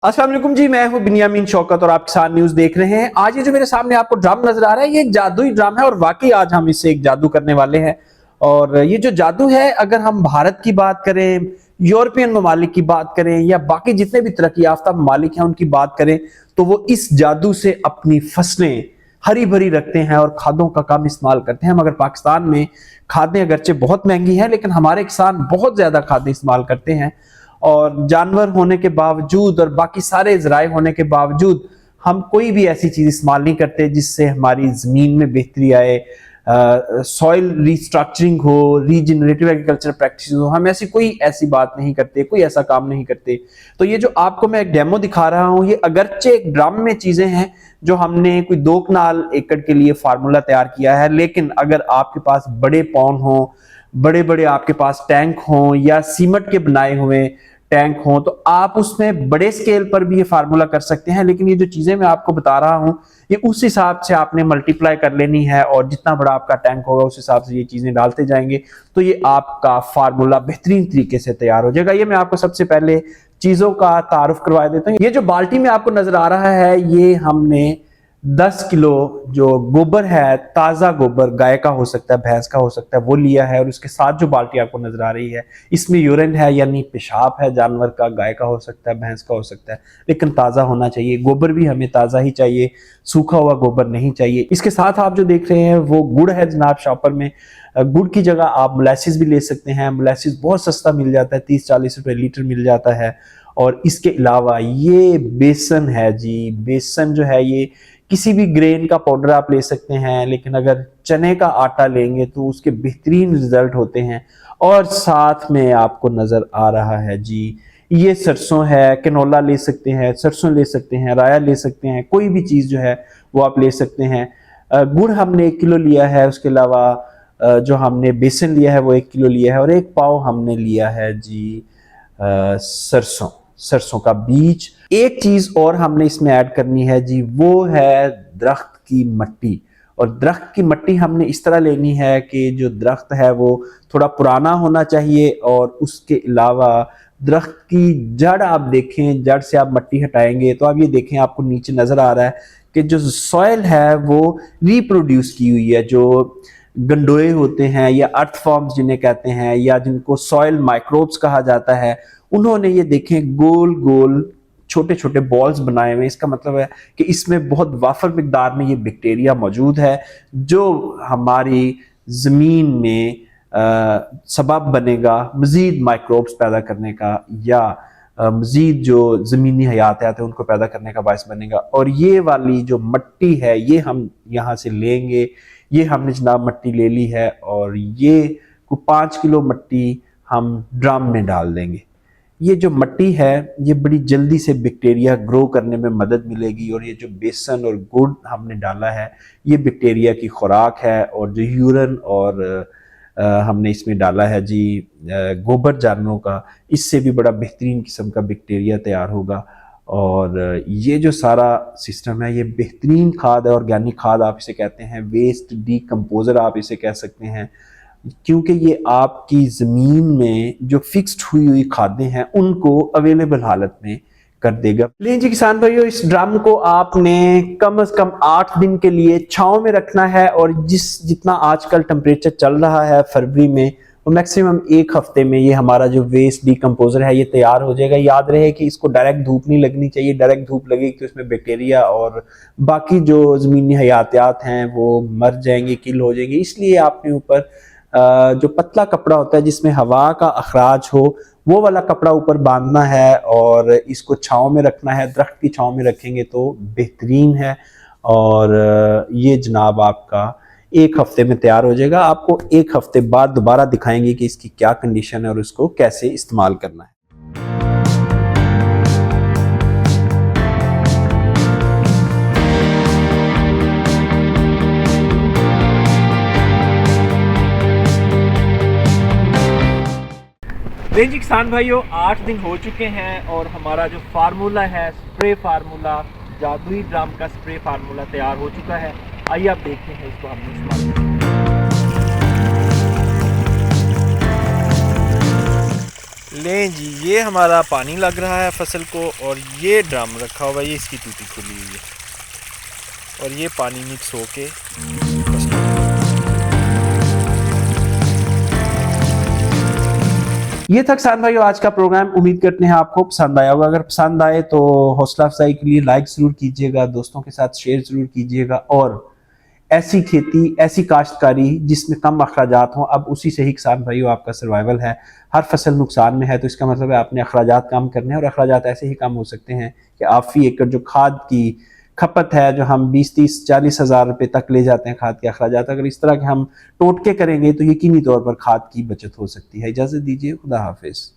अस्सलाम वालेकुम जी, मैं हूं बिनियामीन शौकत और आप किसान न्यूज देख रहे हैं। आज ये जो मेरे सामने आपको ड्राम नजर आ रहा है, ये एक जादुई ड्राम है और वाकई आज हम इससे एक जादू करने वाले हैं। और ये जो जादू है, अगर हम भारत की बात करें, यूरोपियन ममालिक की बात करें या बाकी जितने भी तरक्की याफ्ता ममालिक हैं उनकी बात करें, तो वो इस जादू से अपनी फसलें हरी भरी रखते हैं और खादों का कम इस्तेमाल करते हैं। मगर पाकिस्तान में खादें अगरचे बहुत महंगी हैं, लेकिन हमारे किसान बहुत ज्यादा खादें इस्तेमाल करते हैं। और जानवर होने के बावजूद और बाकी सारे जराए होने के बावजूद हम कोई भी ऐसी चीज इस्तेमाल नहीं करते जिससे हमारी जमीन में बेहतरी आए, सॉइल रिस्ट्रक्चरिंग हो, रीजनरेटिव एग्रीकल्चर प्रैक्टिस हो। हम ऐसी बात नहीं करते, कोई ऐसा काम नहीं करते। तो ये जो आपको मैं एक डेमो दिखा रहा हूं, ये अगरचे एक ड्रम में चीजें हैं जो हमने कोई 2 कनाल एकड़ के लिए फार्मूला तैयार किया है। लेकिन अगर आपके पास बड़े पौंड हो, बड़े बड़े आपके पास टैंक हो या सीमेंट के बनाए हुए टैंक हो, तो आप उसमें बड़े स्केल पर भी ये फार्मूला कर सकते हैं। लेकिन ये जो चीजें मैं आपको बता रहा हूं, ये उस हिसाब से आपने मल्टीप्लाई कर लेनी है और जितना बड़ा आपका टैंक होगा उस हिसाब से ये चीजें डालते जाएंगे, तो ये आपका फार्मूला बेहतरीन तरीके से तैयार हो जाएगा। ये मैं आपको सबसे पहले चीजों का तारुफ करवा देता हूँ। ये जो बाल्टी में आपको नजर आ रहा है, ये हमने 10 किलो जो गोबर है, ताज़ा गोबर, गाय का हो सकता है, भैंस का हो सकता है, वो लिया है। और उसके साथ जो बाल्टी आपको नजर आ रही है, इसमें यूरिन है यानी पेशाब है जानवर का, गाय का हो सकता है, भैंस का हो सकता है, लेकिन ताज़ा होना चाहिए। गोबर भी हमें ताज़ा ही चाहिए, सूखा हुआ गोबर नहीं चाहिए। इसके साथ आप जो देख रहे हैं वो गुड़ है जनाब। शॉपर में गुड़ की जगह आप मोलेसिस भी ले सकते हैं। मोलेसिस बहुत सस्ता मिल जाता है, 30-40 रुपए लीटर मिल जाता है। और इसके अलावा ये बेसन है जी। बेसन जो है, ये किसी भी ग्रेन का पाउडर आप ले सकते हैं, लेकिन अगर चने का आटा लेंगे तो उसके बेहतरीन रिजल्ट होते हैं। और साथ में आपको नजर आ रहा है जी, ये सरसों है, कैनोला ले सकते हैं, सरसों ले सकते हैं, राया ले सकते हैं, कोई भी चीज जो है वो आप ले सकते हैं। गुड़ हमने 1 किलो लिया है। उसके अलावा जो हमने बेसन लिया है वो 1 किलो लिया है। और 1 पाव हमने लिया है जी सरसों का बीज। एक चीज और हमने इसमें ऐड करनी है जी, वो है दरख्त की मट्टी। और दरख्त की मट्टी हमने इस तरह लेनी है कि जो दरख्त है वो थोड़ा पुराना होना चाहिए। और उसके अलावा दरख्त की जड़ आप देखें, जड़ से आप मट्टी हटाएंगे तो आप ये देखें, आपको नीचे नजर आ रहा है कि जो सॉइल है वो रिप्रोड्यूस की हुई है। जो गंडोए होते हैं या अर्थ फॉर्म्स जिन्हें कहते हैं, या जिनको सॉइल माइक्रोब्स कहा जाता है, उन्होंने ये देखें गोल गोल छोटे छोटे बॉल्स बनाए हुए। इसका मतलब है कि इसमें बहुत वाफर मिकदार में ये बैक्टीरिया मौजूद है जो हमारी जमीन में सबब बनेगा मजीद माइक्रोब्स पैदा करने का, या मजीद जो जमीनी हयातियात है उनको पैदा करने का बायस बनेगा। और ये वाली जो मट्टी है ये हम यहाँ से लेंगे। ये हमने जनाब मट्टी ले ली है और ये को 5 किलो मट्टी हम ड्रम में डाल देंगे। ये जो मट्टी है ये बड़ी जल्दी से बैक्टीरिया ग्रो करने में मदद मिलेगी। और ये जो बेसन और गुड़ हमने डाला है ये बैक्टीरिया की खुराक है। और जो यूरिन और हमने इसमें डाला है जी गोबर जानवरों का, इससे भी बड़ा बेहतरीन किस्म का बैक्टीरिया तैयार होगा। और ये जो सारा सिस्टम है ये बेहतरीन खाद है, ऑर्गेनिक खाद आप इसे कहते हैं, वेस्ट डीकम्पोजर आप इसे कह सकते हैं, क्योंकि ये आपकी ज़मीन में जो फिक्स्ड हुई हुई खादें हैं उनको अवेलेबल हालत में कर देगा। लेकिन जी किसान भाइयों, इस ड्रम को आपने कम से कम 8 दिन के लिए छांव में रखना है। और जितना आजकल टेम्परेचर चल रहा है फरवरी में, वो मैक्सिमम 1 हफ्ते में ये हमारा जो वेस्ट डीकम्पोजर है ये तैयार हो जाएगा। याद रहे कि इसको डायरेक्ट धूप नहीं लगनी चाहिए। डायरेक्ट धूप लगेगी तो इसमें बैक्टीरिया और बाकी जो ज़मीनी हयातियात हैं वो मर जाएंगे, किल हो जाएंगे। इसलिए आपने ऊपर जो पतला कपड़ा होता है जिसमें हवा का अखराज हो, वो वाला कपड़ा ऊपर बांधना है और इसको छांव में रखना है। दरख्त की छांव में रखेंगे तो बेहतरीन है। और ये जनाब आपका 1 हफ्ते में तैयार हो जाएगा। आपको 1 हफ्ते बाद दोबारा दिखाएंगे कि इसकी क्या कंडीशन है और उसको कैसे इस्तेमाल करना है। जी किसान भाइयों, 8 दिन हो चुके हैं और हमारा जो फार्मूला है, स्प्रे फार्मूला, जादुई ड्रम का स्प्रे फार्मूला तैयार हो चुका है। आइए आप देखते हैं इसको हमने इस्तेमाल। लें जी, ये हमारा पानी लग रहा है फसल को, और ये ड्रम रखा हुआ है, ये इसकी टूटी खुली हुई है, और ये पानी मिक्स होके ये था किसान भाइयों आज का प्रोग्राम। उम्मीद करते हैं आपको पसंद आया होगा। अगर पसंद आए तो हौसला अफजाई के लिए लाइक जरूर कीजिएगा, दोस्तों के साथ शेयर जरूर कीजिएगा, और ऐसी खेती, ऐसी काश्तकारी जिसमें कम अखराजात हों, अब उसी से ही किसान भाइयों आपका सर्वाइवल है। हर फसल नुकसान में है तो इसका मतलब है आपने अखराजात कम करने हैं, और अखराजात ऐसे ही कम हो सकते हैं कि आप फी एकड़ जो खाद की खपत है, जो हम 20, 30, 40 हज़ार रुपए तक ले जाते हैं खाद के अखराजात, अगर इस तरह के हम टोटके करेंगे तो यकीनी तौर पर खाद की बचत हो सकती है। इजाजत दीजिए, खुदा हाफिज।